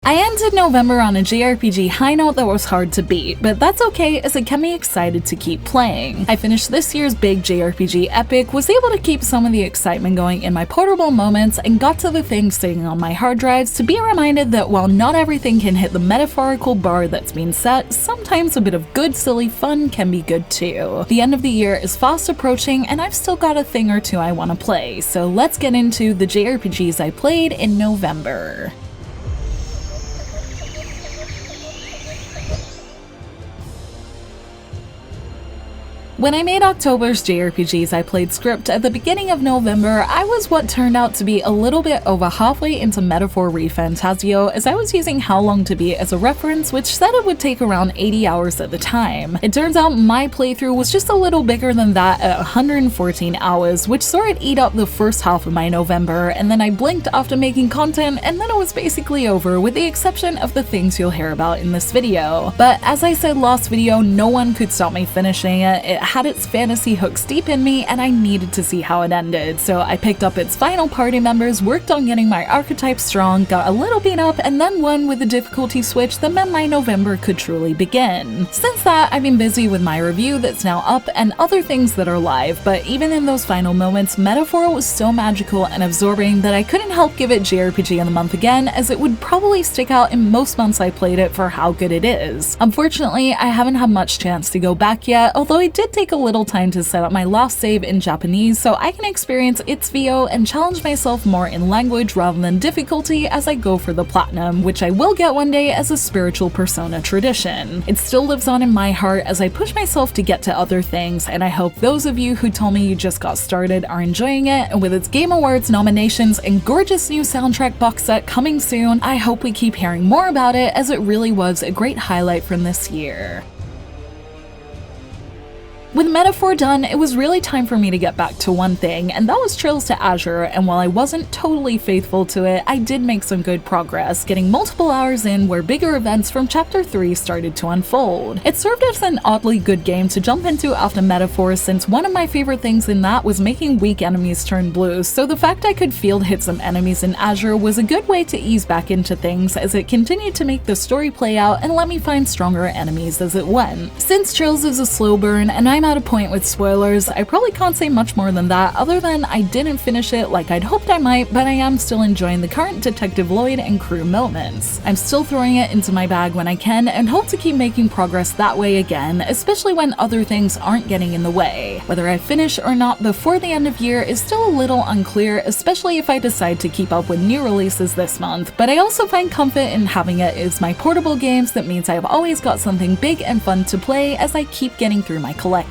I ended November on a JRPG high note that was hard to beat, but that's okay as it kept me excited to keep playing. I finished this year's big JRPG epic, was able to keep some of the excitement going in my portable moments, and got to the things sitting on my hard drives to be reminded that while not everything can hit the metaphorical bar that's been set, sometimes a bit of good silly fun can be good too. The end of the year is fast approaching and I've still got a thing or two I want to play, so let's get into the JRPGs I played in November. When I made October's JRPGs I played script at the beginning of November, I was what turned out to be a little bit over halfway into Metaphor ReFantazio, as I was using How Long to Beat as a reference, which said it would take around 80 hours at the time. It turns out my playthrough was just a little bigger than that at 114 hours, which saw it eat up the first half of my November, and then I blinked after making content, and then it was basically over, with the exception of the things you'll hear about in this video. But as I said last video, no one could stop me finishing it. It had its fantasy hooks deep in me and I needed to see how it ended, so I picked up its final party members, worked on getting my archetype strong, got a little beat up, and then won with a difficulty switch that meant my November could truly begin. Since that, I've been busy with my review that's now up and other things that are live, but even in those final moments, Metaphor was so magical and absorbing that I couldn't help give it JRPG of the month again, as it would probably stick out in most months I played it for how good it is. Unfortunately, I haven't had much chance to go back yet, although it did take a little time to set up my last save in Japanese so I can experience its VO and challenge myself more in language rather than difficulty as I go for the platinum, which I will get one day as a spiritual Persona tradition. It still lives on in my heart as I push myself to get to other things, and I hope those of you who told me you just got started are enjoying it, and with its Game Awards nominations and gorgeous new soundtrack box set coming soon, I hope we keep hearing more about it, as it really was a great highlight from this year. With Metaphor done, it was really time for me to get back to one thing, and that was Trails to Azure, and while I wasn't totally faithful to it, I did make some good progress, getting multiple hours in where bigger events from Chapter 3 started to unfold. It served as an oddly good game to jump into after Metaphor, since one of my favorite things in that was making weak enemies turn blue, so the fact I could field hit some enemies in Azure was a good way to ease back into things as it continued to make the story play out and let me find stronger enemies as it went. Since Trails is a slow burn and I'm at a point with spoilers, I probably can't say much more than that, other than I didn't finish it like I'd hoped I might, but I am still enjoying the current Detective Lloyd and crew moments. I'm still throwing it into my bag when I can and hope to keep making progress that way again, especially when other things aren't getting in the way. Whether I finish or not before the end of year is still a little unclear, especially if I decide to keep up with new releases this month, but I also find comfort in having it as my portable games that means I've always got something big and fun to play as I keep getting through my collection.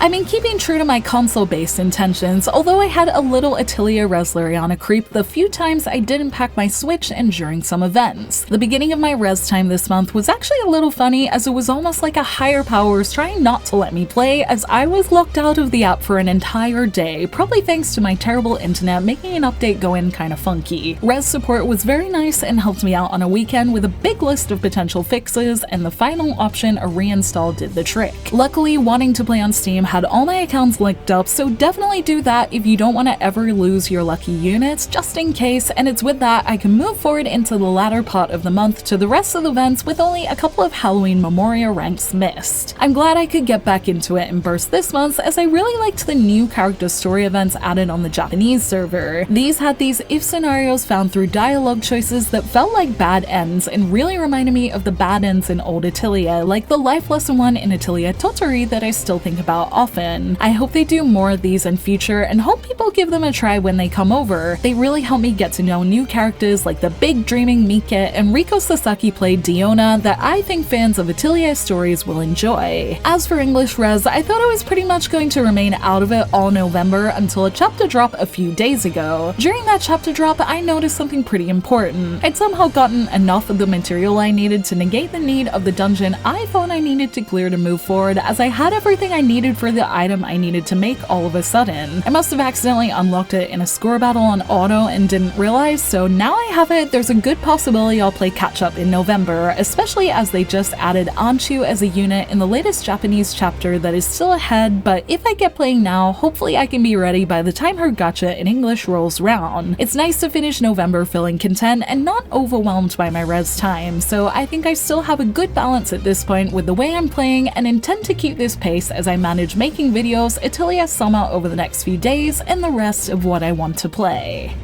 I've been keeping true to my console-based intentions, although I had a little Atelier Resleriana creep the few times I didn't pack my Switch and during some events. The beginning of my res time this month was actually a little funny, as it was almost like a higher power was trying not to let me play, as I was locked out of the app for an entire day, probably thanks to my terrible internet making an update go in kinda funky. Res support was very nice and helped me out on a weekend with a big list of potential fixes, and the final option, a reinstall, did the trick. Luckily, wanting to play on Steam had all my accounts linked up, so definitely do that if you don't want to ever lose your lucky units, just in case, and it's with that I can move forward into the latter part of the month to the rest of the events with only a couple of Halloween Memoria ranks missed. I'm glad I could get back into it and burst this month, as I really liked the new character story events added on the Japanese server. These had these if scenarios found through dialogue choices that felt like bad ends and really reminded me of the bad ends in old Atelier, like the life lesson one in Atelier Tottori that I still think about often. I hope they do more of these in future and hope people give them a try when they come over. They really help me get to know new characters like the big dreaming Mike and Riko Sasaki played Diona that I think fans of Atelier stories will enjoy. As for English res, I thought I was pretty much going to remain out of it all November until a chapter drop a few days ago. During that chapter drop, I noticed something pretty important. I'd somehow gotten enough of the material I needed to negate the need of the dungeon I thought I needed to clear to move forward, as I had everything I needed for for the item I needed to make all of a sudden. I must have accidentally unlocked it in a score battle on auto and didn't realize, so now I have it. There's a good possibility I'll play catch up in November, especially as they just added Anshu as a unit in the latest Japanese chapter that is still ahead, but if I get playing now, hopefully I can be ready by the time her gacha in English rolls round. It's nice to finish November feeling content and not overwhelmed by my res time, so I think I still have a good balance at this point with the way I'm playing and intend to keep this pace as I manage making videos, Atelier Summer over the next few days, and the rest of what I want to play.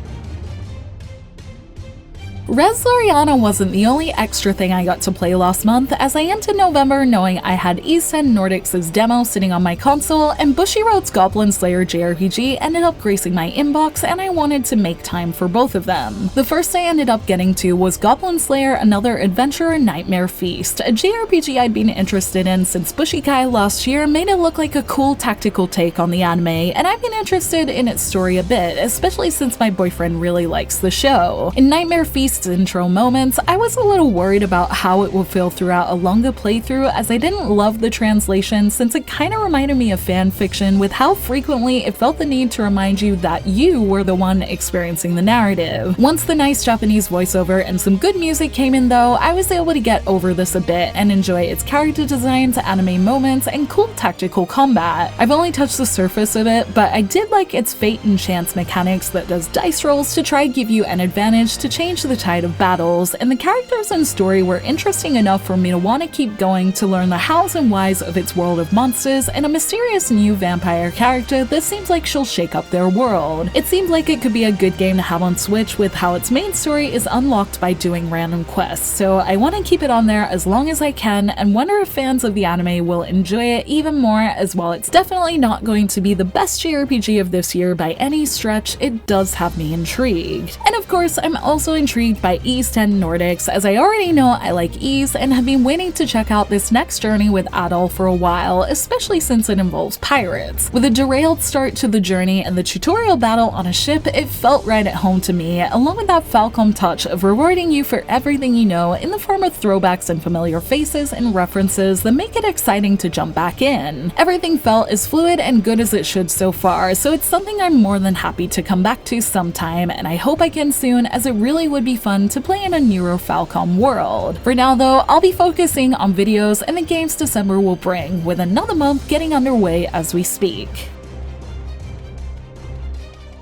Resleriana wasn't the only extra thing I got to play last month, as I entered November knowing I had East End Nordics' demo sitting on my console, and Bushiroad's Goblin Slayer JRPG ended up gracing my inbox, and I wanted to make time for both of them. The first I ended up getting to was Goblin Slayer Another Adventure Nightmare Feast, a JRPG I'd been interested in since Bushikai last year made it look like a cool tactical take on the anime, and I've been interested in its story a bit, especially since my boyfriend really likes the show. In Nightmare Feast's intro moments, I was a little worried about how it would feel throughout a longer playthrough, as I didn't love the translation since it kinda reminded me of fan fiction with how frequently it felt the need to remind you that you were the one experiencing the narrative. Once the nice Japanese voiceover and some good music came in though, I was able to get over this a bit and enjoy its character designs, anime moments, and cool tactical combat. I've only touched the surface of it, but I did like its fate and chance mechanics that does dice rolls to try give you an advantage to change the tide of battles, and the characters and story were interesting enough for me to want to keep going to learn the hows and whys of its world of monsters and a mysterious new vampire character that seems like she'll shake up their world. It seemed like it could be a good game to have on Switch with how its main story is unlocked by doing random quests, so I want to keep it on there as long as I can and wonder if fans of the anime will enjoy it even more, as while it's definitely not going to be the best JRPG of this year by any stretch, it does have me intrigued. And of course, I'm also intrigued by East End Nordics, as I already know I like Ease and have been waiting to check out this next journey with Adol for a while, especially since it involves pirates. With a derailed start to the journey and the tutorial battle on a ship, it felt right at home to me, along with that Falcom touch of rewarding you for everything you know in the form of throwbacks and familiar faces and references that make it exciting to jump back in. Everything felt as fluid and good as it should so far, so it's something I'm more than happy to come back to sometime, and I hope I can soon, as it really would be fun to play in a Neuro Falcom world. For now though, I'll be focusing on videos and the games December will bring, with another month getting underway as we speak.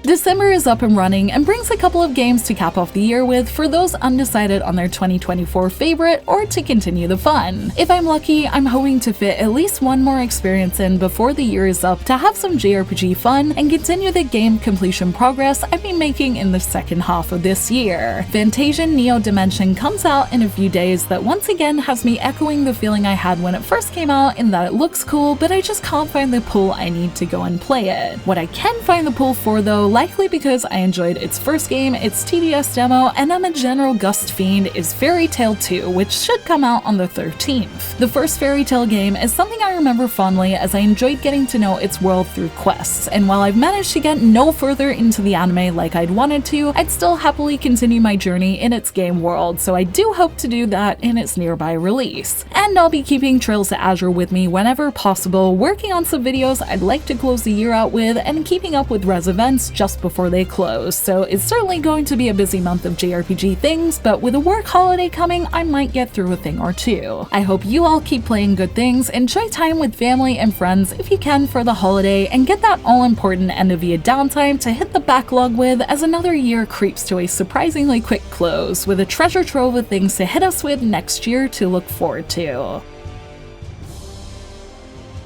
December is up and running and brings a couple of games to cap off the year with for those undecided on their 2024 favorite or to continue the fun. If I'm lucky, I'm hoping to fit at least one more experience in before the year is up to have some JRPG fun and continue the game completion progress I've been making in the second half of this year. Fantasian Neo Dimension comes out in a few days that once again has me echoing the feeling I had when it first came out, in that it looks cool, but I just can't find the pull I need to go and play it. What I can find the pull for though, likely because I enjoyed its first game, its TDS demo, and I'm a general Gust fiend, is Fairy Tail 2, which should come out on the 13th. The first Fairy Tail game is something I remember fondly, as I enjoyed getting to know its world through quests, and while I've managed to get no further into the anime like I'd wanted to, I'd still happily continue my journey in its game world, so I do hope to do that in its nearby release. And I'll be keeping Trails to Azure with me whenever possible, working on some videos I'd like to close the year out with, and keeping up with res events just before they close, so it's certainly going to be a busy month of JRPG things, but with a work holiday coming, I might get through a thing or two. I hope you all keep playing good things, enjoy time with family and friends if you can for the holiday, and get that all-important end of year downtime to hit the backlog with, as another year creeps to a surprisingly quick close, with a treasure trove of things to hit us with next year to look forward to.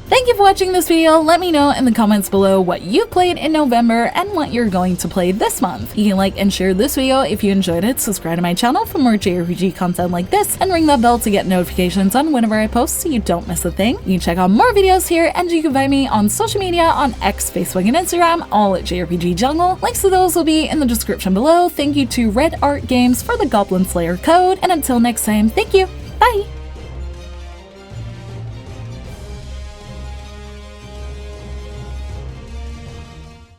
Thank you for watching this video. Let me know in the comments below what you played in November and what you're going to play this month. You can like and share this video if you enjoyed it, subscribe to my channel for more JRPG content like this, and ring that bell to get notifications on whenever I post so you don't miss a thing. You can check out more videos here, and you can find me on social media on X, Facebook, and Instagram, all at JRPG Jungle. Links to those will be in the description below. Thank you to Red Art Games for the Goblin Slayer code, and until next time, thank you. Bye!